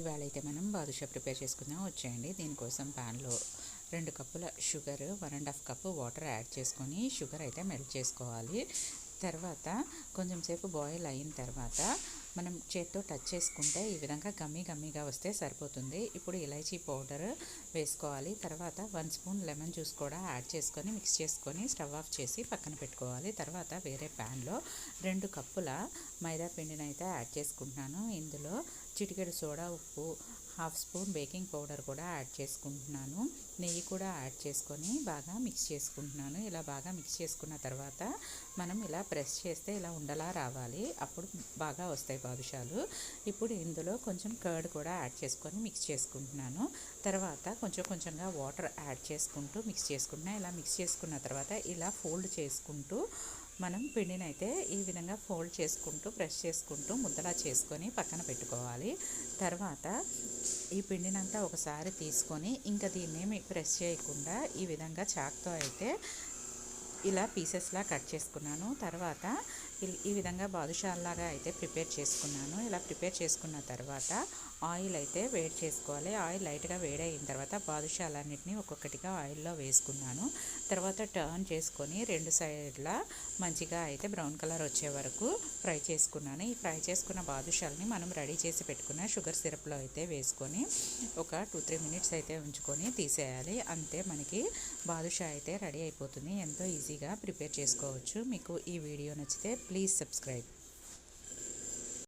ఇవాళ అయితే మనం బాదుషా ప్రిపేర్ చేసుకుందాం వచ్చేయండి. దీనికోసం ప్యాన్లో 2 కప్పుల షుగర్ 1.5 కప్పు వాటర్ యాడ్ చేసుకొని షుగర్ అయితే మెల్ట్ చేసుకోవాలి. తర్వాత కొంచెం సేపు బాయిల్ అయిన తర్వాత మనం చేత్తో టచ్ చేసుకుంటే ఈ విధంగా గమ్మీగా వస్తే సరిపోతుంది. ఇప్పుడు ఇలైచీ పౌడర్ వేసుకోవాలి. తర్వాత 1 స్పూన్ లెమన్ జ్యూస్ కూడా యాడ్ చేసుకొని మిక్స్ చేసుకొని స్టవ్ ఆఫ్ చేసి పక్కన పెట్టుకోవాలి. తర్వాత వేరే ప్యాన్లో 2 కప్పుల మైదా పిండిని అయితే యాడ్ చేసుకుంటున్నాను. ఇందులో చిటికెడు సోడా ఉప్పు, 1/2 స్పూన్ బేకింగ్ పౌడర్ కూడా యాడ్ చేసుకుంటున్నాను. నెయ్యి కూడా యాడ్ చేసుకొని బాగా మిక్స్ చేసుకుంటున్నాను. ఇలా బాగా మిక్స్ చేసుకున్న తర్వాత మనం ఇలా ప్రెస్ చేస్తే ఇలా ఉండలా రావాలి. అప్పుడు బాగా వస్తాయి బాదుషాలు. ఇప్పుడు ఇందులో కొంచెం కర్డ్ కూడా యాడ్ చేసుకొని మిక్స్ చేసుకుంటున్నాను. తర్వాత కొంచెంగా వాటర్ యాడ్ చేసుకుంటూ మిక్స్ చేసుకుంటున్నాను. ఇలా మిక్స్ చేసుకున్న తర్వాత ఇలా ఫోల్డ్ చేసుకుంటూ మనం పిండిని అయితే ఈ విధంగా ఫోల్డ్ చేసుకుంటూ ప్రెస్ చేసుకుంటూ ముద్దలా చేసుకొని పక్కన పెట్టుకోవాలి. తర్వాత ఈ పిండినంతా ఒకసారి తీసుకొని ఇంకా దీన్నేమి ప్రెస్ చేయకుండా ఈ విధంగా చాక్తో అయితే ఇలా పీసెస్లా కట్ చేసుకున్నాను. తర్వాత ఈ విధంగా బాదుషాల్లాగా అయితే ప్రిపేర్ చేసుకున్నాను. ఇలా ప్రిపేర్ చేసుకున్న తర్వాత ఆయిల్ అయితే వేడి చేసుకోవాలి. ఆయిల్ లైట్గా వేడైన తర్వాత బాదుషాలన్నింటినీ ఒక్కొక్కటిగా ఆయిల్లో వేసుకున్నాను. తర్వాత టర్న్ చేసుకొని 2 సైడ్ల మంచిగా అయితే బ్రౌన్ కలర్ వచ్చే వరకు ఫ్రై చేసుకున్నాను. ఈ ఫ్రై చేసుకున్న బాదుషాలని మనం రెడీ చేసి పెట్టుకున్న షుగర్ సిరప్లో అయితే వేసుకొని ఒక 2-3 మినిట్స్ అయితే ఉంచుకొని తీసేయాలి. అంతే, మనకి బాదుషా అయితే రెడీ అయిపోతుంది. ఎంతో ఈజీగా ప్రిపేర్ చేసుకోవచ్చు. మీకు ఈ వీడియో నచ్చితే ప్లీజ్ సబ్స్క్రైబ్.